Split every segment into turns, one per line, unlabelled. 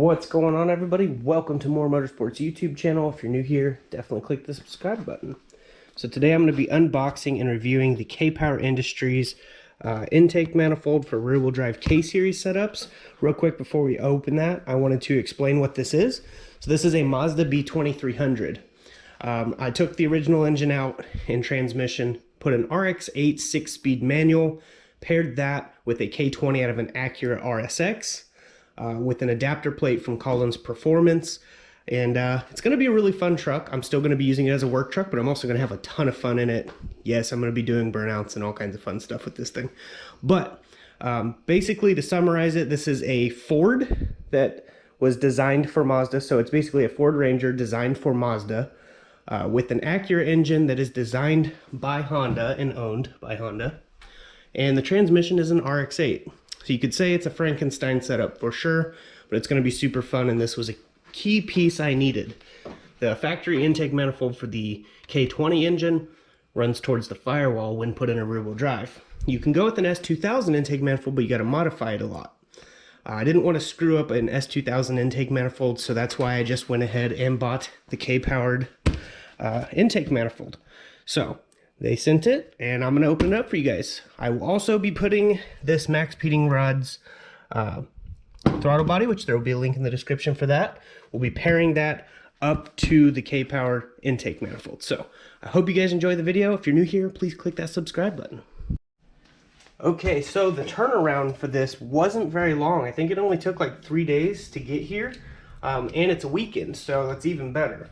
What's going on, everybody? Welcome to More Motorsports YouTube channel. If you're new here, definitely click the subscribe button. So today I'm going to be unboxing and reviewing the K-Power Industries intake manifold for rear-wheel drive K-Series setups. Real quick before we open that, I wanted to explain what this is. So this is a Mazda B2300. I took the original engine out and transmission, put an RX-8 6-speed manual, paired that with a K20 out of an Acura RSX. With an adapter plate from Collins Performance, and it's going to be a really fun truck. I'm still going to be using it as a work truck, but I'm also going to have a ton of fun in it. Yes, I'm going to be doing burnouts and all kinds of fun stuff with this thing. But basically, to summarize it, this is a Ford that was designed for Mazda. So it's basically a Ford Ranger designed for Mazda with an Acura engine that is designed by Honda and owned by Honda. And the transmission is an RX-8. So you could say it's a Frankenstein setup for sure, but it's going to be super fun, and this was a key piece I needed. The factory intake manifold for the K20 engine runs towards the firewall when put in a rear-wheel drive. You can go with an S2000 intake manifold, but you got to modify it a lot. I didn't want to screw up an S2000 intake manifold, so that's why I just went ahead and bought the K-powered intake manifold. So they sent it, and I'm going to open it up for you guys. I will also be putting this Max Peating Rod's throttle body, which there will be a link in the description for that. We'll be pairing that up to the K-Power intake manifold. So I hope you guys enjoy the video. If you're new here, please click that subscribe button. Okay, so the turnaround for this wasn't very long. I think it only took like 3 days to get here, and it's a weekend, so that's even better.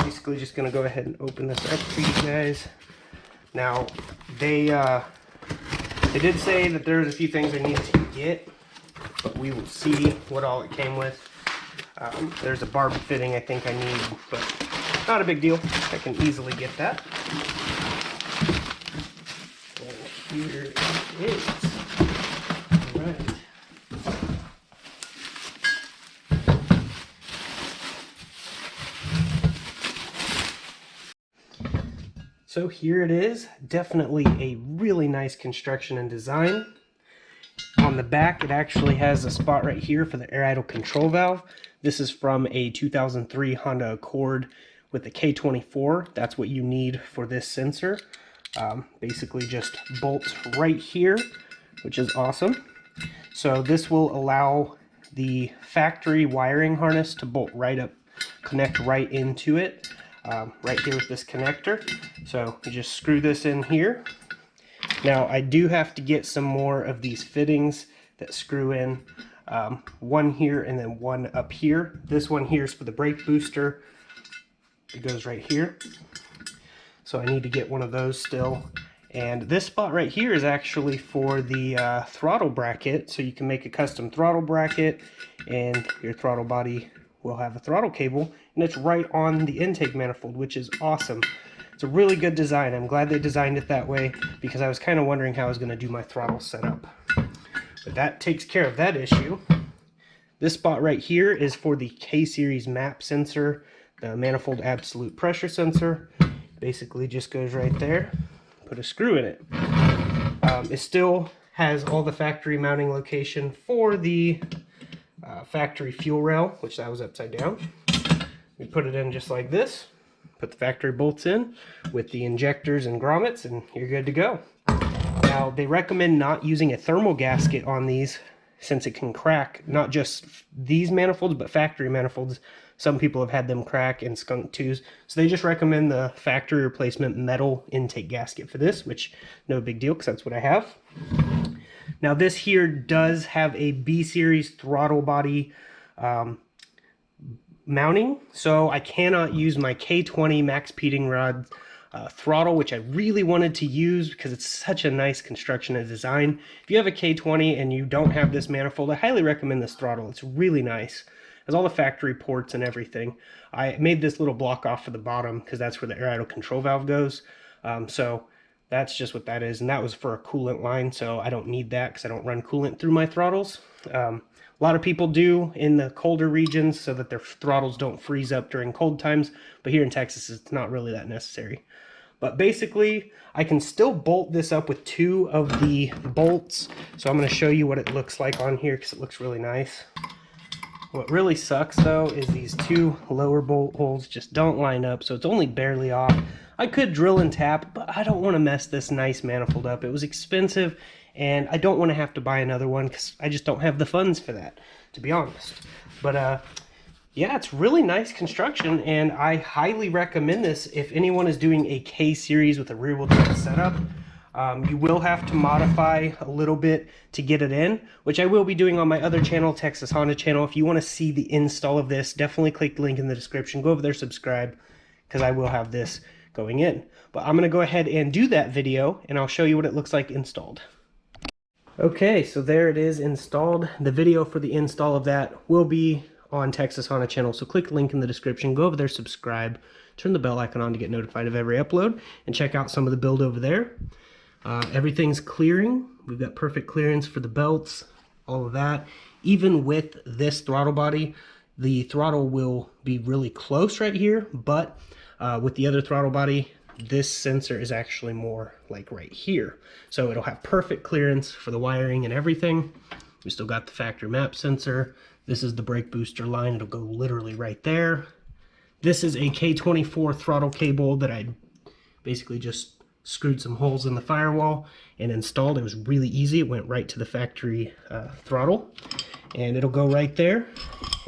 Basically just going to go ahead and open this up for you guys. Now, they did say that there's a few things I need to get, but we will see what all it came with. There's a barb fitting I think I need, but not a big deal. I can easily get that. And here it is. All right. So here it is, definitely a really nice construction and design. On the back, it actually has a spot right here for the air idle control valve. This is from a 2003 Honda Accord with the K24. That's what you need for this sensor. Basically just bolts right here, which is awesome. So this will allow the factory wiring harness to bolt right up, connect right into it. Right here with this connector. So you just screw this in here. Now I do have to get some more of these fittings that screw in, one here and then one up here. This one here is for the brake booster. It goes right here. So I need to get one of those still. And this spot right here is actually for the throttle bracket, so you can make a custom throttle bracket and your throttle body will have a throttle cable, and it's right on the intake manifold, which is awesome. It's a really good design. I'm glad they designed it that way because I was kind of wondering how I was going to do my throttle setup. But that takes care of that issue. This spot right here is for the K-Series map sensor, the manifold absolute pressure sensor. Basically just goes right there. Put a screw in it. It still has all the factory mounting location for the factory fuel rail, which that was upside down. We put it in just like this, put the factory bolts in with the injectors and grommets, and you're good to go. Now, they recommend not using a thermal gasket on these since it can crack, not just these manifolds, but factory manifolds. Some people have had them crack and skunk too, so they just recommend the factory replacement metal intake gasket for this, which no big deal because that's what I have. Now this here does have a B-Series throttle body mounting, so I cannot use my K20 Max Peating Rod throttle, which I really wanted to use because it's such a nice construction and design. If you have a K20 and you don't have this manifold, I highly recommend this throttle. It's really nice. It has all the factory ports and everything. I made this little block off for the bottom because that's where the air idle control valve goes. So that's just what that is, and that was for a coolant line, so I don't need that because I don't run coolant through my throttles. A lot of people do in the colder regions so that their throttles don't freeze up during cold times, but here in Texas it's not really that necessary. But basically, I can still bolt this up with 2 of the bolts, so I'm going to show you what it looks like on here because it looks really nice. What really sucks though is these two lower bolt holes just don't line up, so it's only barely off. I could drill and tap, but I don't want to mess this nice manifold up. It was expensive, and I don't want to have to buy another one because I just don't have the funds for that, to be honest. But yeah, it's really nice construction, and I highly recommend this if anyone is doing a K-series with a rear wheel drive setup. You will have to modify a little bit to get it in, which I will be doing on my other channel, Texas Honda channel. If you want to see the install of this, definitely click the link in the description. Go over there, subscribe, because I will have this going in. But I'm going to go ahead and do that video, and I'll show you what it looks like installed. Okay, so there it is installed. The video for the install of that will be on Texas Honda channel, so click the link in the description. Go over there, subscribe, turn the bell icon on to get notified of every upload, and check out some of the build over there. Everything's clearing. We've got perfect clearance for the belts, all of that. Even with this throttle body, the throttle will be really close right here, but with the other throttle body, this sensor is actually more like right here. So it'll have perfect clearance for the wiring and everything. We still got the factory map sensor. This is the brake booster line. It'll go literally right there. This is a K24 throttle cable that I basically just screwed some holes in the firewall and installed. It was really easy. It went right to the factory throttle, and it'll go right there,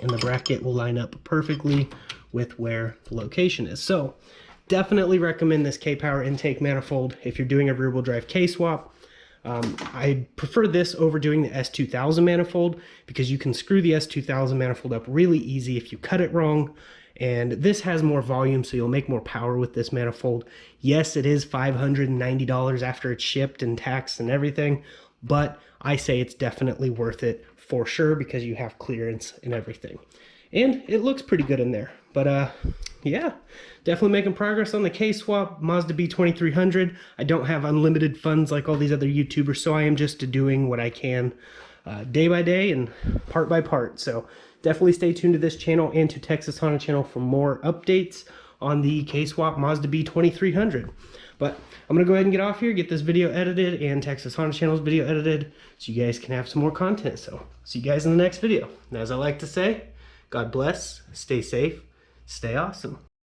and the bracket will line up perfectly with where the location is. So definitely recommend this K-Power intake manifold if you're doing a rear wheel drive K-swap. I prefer this over doing the S2000 manifold because you can screw the S2000 manifold up really easy if you cut it wrong. And this has more volume, so you'll make more power with this manifold. Yes, it is $590 after it's shipped and taxed and everything, but I say it's definitely worth it for sure because you have clearance and everything. And it looks pretty good in there. But yeah, definitely making progress on the K-swap Mazda B2300. I don't have unlimited funds like all these other YouTubers, so I am just doing what I can day by day and part by part. So definitely stay tuned to this channel and to Texas Honda channel for more updates on the K-swap Mazda B2300. But I'm going to go ahead and get off here, get this video edited and Texas Honda channel's video edited so you guys can have some more content. So see you guys in the next video. And as I like to say, God bless, stay safe, stay awesome.